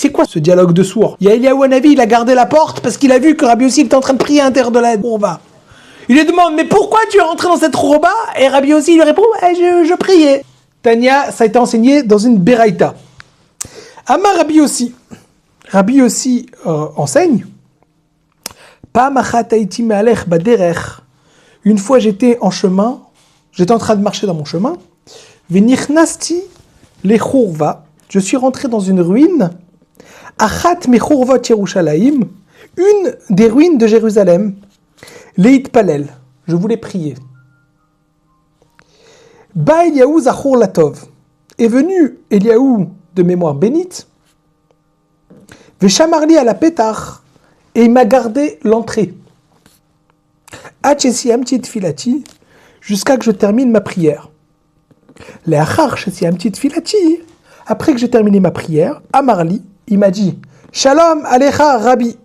C'est quoi ce dialogue de sourds? Il y a Eliyahu Hanavi, il a gardé la porte parce qu'il a vu que Rabbi Yossi était en train de prier à l'intérieur de la rourba. Il lui demande, mais pourquoi tu es rentré dans cette rourba? Et Rabbi Yossi lui répond, je priais. Tania, ça a été enseigné dans une Beraïta. Amar Rabbi Yossi. Rabbi Yossi enseigne. Une fois j'étais en chemin, j'étais en train de marcher dans mon chemin. Venichnasti lechurva. Je suis rentré dans une ruine. Achat mechurvot Yerushalayim. Une des ruines de Jérusalem. Leit palel. Je voulais prier. Ba Eliyahu zachor latov. Est venu Eliyahu de mémoire bénite. Veshamarli à la pétach. Et il m'a gardé l'entrée. Hachesiamti tfilati. Jusqu'à que je termine ma prière. Leachar shesiamti tfilati. Après que j'ai terminé ma prière, Amarli, il m'a dit Shalom alecha Rabbi.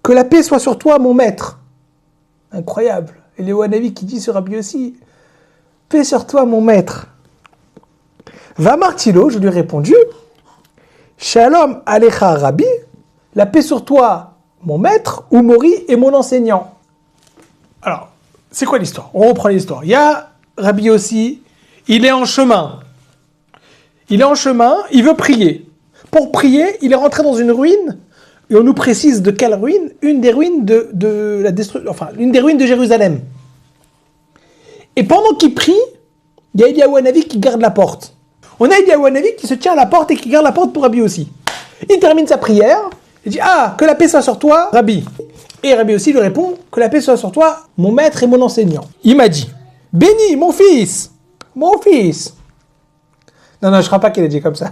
Que la paix soit sur toi, mon maître. Incroyable. Et Eliyahu Hanavi qui dit sur Rabbi Yossi paix sur toi, mon maître. Va Martilo, je lui ai répondu Shalom alecha Rabbi. La paix sur toi, mon maître, ou Mori et mon enseignant. Alors, c'est quoi l'histoire? On reprend l'histoire. Il y a Rabbi Yossi, il est en chemin. Il est en chemin, il veut prier. Pour prier, il est rentré dans une ruine, et on nous précise de quelle ruine? Une des ruines de la destruction, enfin, une des ruines de Jérusalem. Et pendant qu'il prie, il y a Eliyahu Hanavi qui garde la porte. On a Eliyahu Hanavi qui se tient à la porte et qui garde la porte pour Rabbi Yossi. Il termine sa prière, il dit que la paix soit sur toi, Rabbi. Et Rabbi Yossi lui répond que la paix soit sur toi, mon maître et mon enseignant. Il m'a dit béni, mon fils, mon fils. Non, je ne crois pas qu'il ait dit comme ça.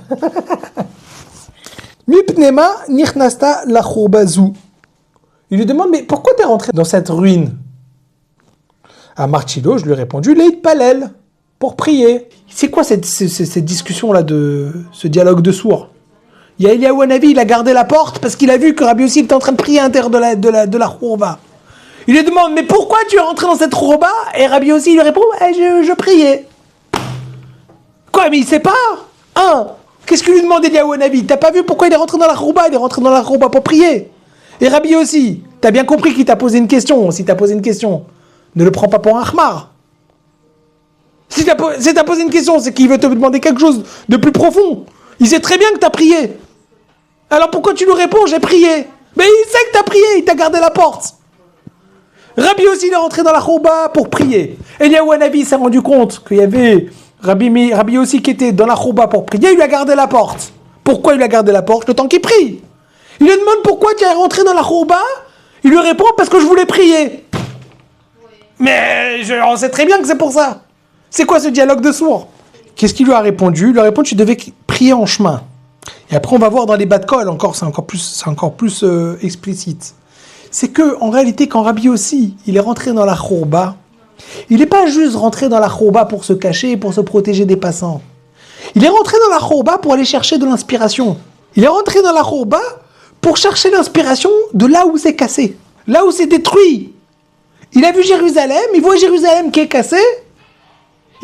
Mipnema nichnasta lachurbazu. Il lui demande, mais pourquoi tu es rentré dans cette ruine? À Marchilo, je lui ai répondu, Leit palel, pour prier. C'est quoi cette discussion-là, ce dialogue de sourds? Il y a Eliyahu Hanavi, il a gardé la porte parce qu'il a vu que Rabbi Yossi était en train de prier à l'intérieur de la rourba. Il lui demande, mais pourquoi tu es rentré dans cette rourba? Et Rabbi Yossi lui répond, je priais. Quoi, mais il sait pas? Qu'est-ce qu'il lui demande Eliyahu Hanavi? T'as pas vu pourquoi il est rentré dans la rourba? Il est rentré dans la rourba pour prier. Et Rabbi Yossi, t'as bien compris qu'il t'a posé une question. Si t'as posé une question, ne le prends pas pour un khmar. Si t'as posé une question, c'est qu'il veut te demander quelque chose de plus profond. Il sait très bien que t'as prié. Alors pourquoi tu lui réponds, j'ai prié? Mais il sait que t'as prié, il t'a gardé la porte. Rabbi Yossi, il est rentré dans la rourba pour prier. Eliyahu Hanavi s'est rendu compte qu'il y avait Rabbi Yossi qui était dans la rourba pour prier, il lui a gardé la porte. Pourquoi il lui a gardé la porte? Le temps qu'il prie. Il lui demande pourquoi tu es rentré dans la rourba. Il lui répond parce que je voulais prier. Mais on sait très bien que c'est pour ça. C'est quoi ce dialogue de sourds? Qu'est-ce qu'il lui a répondu? Il lui a répondu tu devais prier en chemin. Et après on va voir dans les bas de colle, c'est encore plus explicite. C'est que en réalité quand Rabbi Yossi il est rentré dans la rourba, il n'est pas juste rentré dans la rourba pour se cacher, pour se protéger des passants. Il est rentré dans la rourba pour aller chercher de l'inspiration. Il est rentré dans la rourba pour chercher l'inspiration de là où c'est cassé, là où c'est détruit. Il a vu Jérusalem, il voit Jérusalem qui est cassé.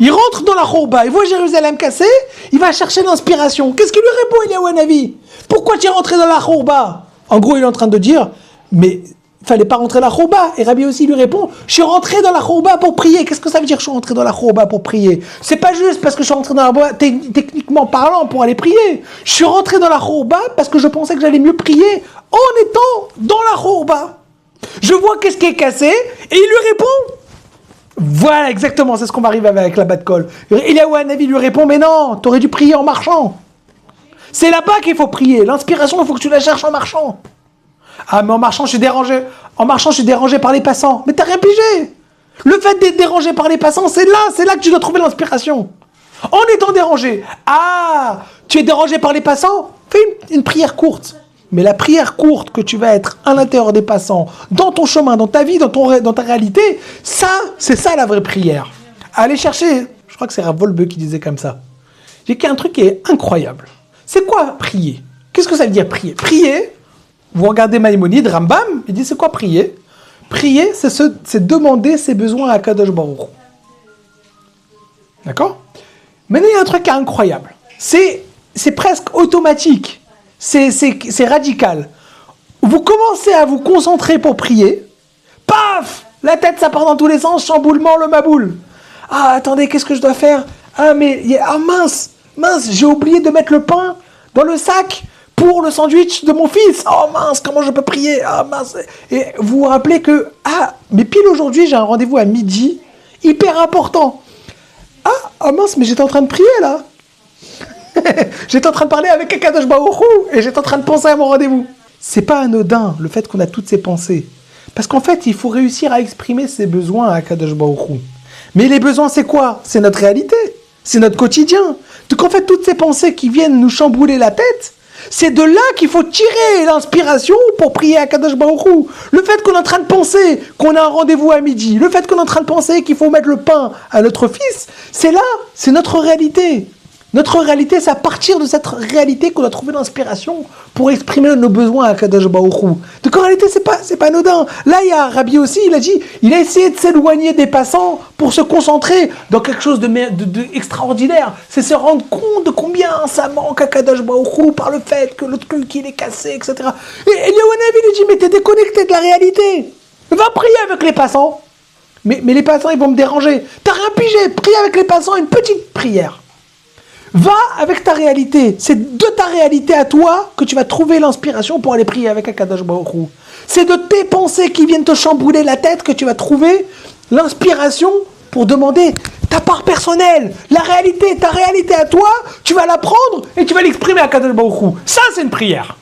Il rentre dans la rourba, il voit Jérusalem cassé, il va chercher l'inspiration. Qu'est-ce qu'il lui répond, Eliyahu Hanavi? Pourquoi tu es rentré dans la rourba? En gros, il est en train de dire, mais il fallait pas rentrer dans la rourba. Et Rabbi aussi lui répond, je suis rentré dans la rourba pour prier. Qu'est-ce que ça veut dire, je suis rentré dans la rourba pour prier? C'est pas juste parce que je suis rentré dans la rourba, techniquement parlant, pour aller prier. Je suis rentré dans la rourba parce que je pensais que j'allais mieux prier en étant dans la rourba. Je vois qu'est-ce qui est cassé, et il lui répond. Voilà, exactement, c'est ce qu'on va arriver avec la batte colle. Eliyahu Hanavi lui répond, mais non, t'aurais dû prier en marchant. C'est là-bas qu'il faut prier. L'inspiration, il faut que tu la cherches en marchant. Ah, mais en marchant, je suis dérangé. En marchant, je suis dérangé par les passants. Mais t'as rien pigé. Le fait d'être dérangé par les passants, c'est là que tu dois trouver l'inspiration. En étant dérangé. Ah, tu es dérangé par les passants? Fais une prière courte. Mais la prière courte que tu vas être à l'intérieur des passants, dans ton chemin, dans ta vie, dans ta réalité, ça, c'est ça la vraie prière. Allez chercher, je crois que c'est Rav Wolbe qui disait comme ça. J'ai qu'un truc qui est incroyable. C'est quoi prier? Qu'est-ce que ça veut dire prier? Prier, vous regardez Maïmonide, Rambam, il dit c'est quoi prier? Prier, c'est demander ses besoins à Kadosh Baruch Hu. D'accord? Maintenant, il y a un truc qui est incroyable. C'est presque automatique. c'est radical. Vous commencez à vous concentrer pour prier. Paf! La tête, ça part dans tous les sens, chamboulement, le maboule. Ah, attendez, qu'est-ce que je dois faire? Ah, mais... Ah, mince, j'ai oublié de mettre le pain dans le sac pour le sandwich de mon fils. Oh, mince, comment je peux prier? Ah, mince. Et vous vous rappelez que... Ah, mais pile aujourd'hui, j'ai un rendez-vous à midi, hyper important. Ah, mince, mais j'étais en train de prier, là. J'étais en train de parler avec Akadosh Baruch Hu et j'étais en train de penser à mon rendez-vous. C'est pas anodin, le fait qu'on a toutes ces pensées. Parce qu'en fait, il faut réussir à exprimer ses besoins à Akadosh Baruch Hu. Mais les besoins, c'est quoi? C'est notre réalité. C'est notre quotidien. Donc en fait, toutes ces pensées qui viennent nous chambouler la tête, c'est de là qu'il faut tirer l'inspiration pour prier à Akadosh Baruch Hu. Le fait qu'on est en train de penser qu'on a un rendez-vous à midi, le fait qu'on est en train de penser qu'il faut mettre le pain à notre fils, c'est là, c'est notre réalité. Notre réalité, c'est à partir de cette réalité qu'on a trouvé l'inspiration pour exprimer nos besoins à Kadosh Baruch Hu. Donc en réalité, c'est pas anodin. Là, il y a Rabbi aussi, il a essayé de s'éloigner des passants pour se concentrer dans quelque chose de extraordinaire. C'est se rendre compte de combien ça manque à Kadosh Baruch Hu par le fait que l'autre truc il est cassé, etc. Et Eliyahu il dit, mais t'es déconnecté de la réalité. Va prier avec les passants. Mais les passants, ils vont me déranger. T'as rien pigé. Prie avec les passants, une petite prière. Va avec ta réalité. C'est de ta réalité à toi que tu vas trouver l'inspiration pour aller prier avec Akadosh Baruch Hu. C'est de tes pensées qui viennent te chambouler la tête que tu vas trouver l'inspiration pour demander ta part personnelle, la réalité, ta réalité à toi, tu vas la prendre et tu vas l'exprimer à Akadosh Baruch Hu. Ça, c'est une prière.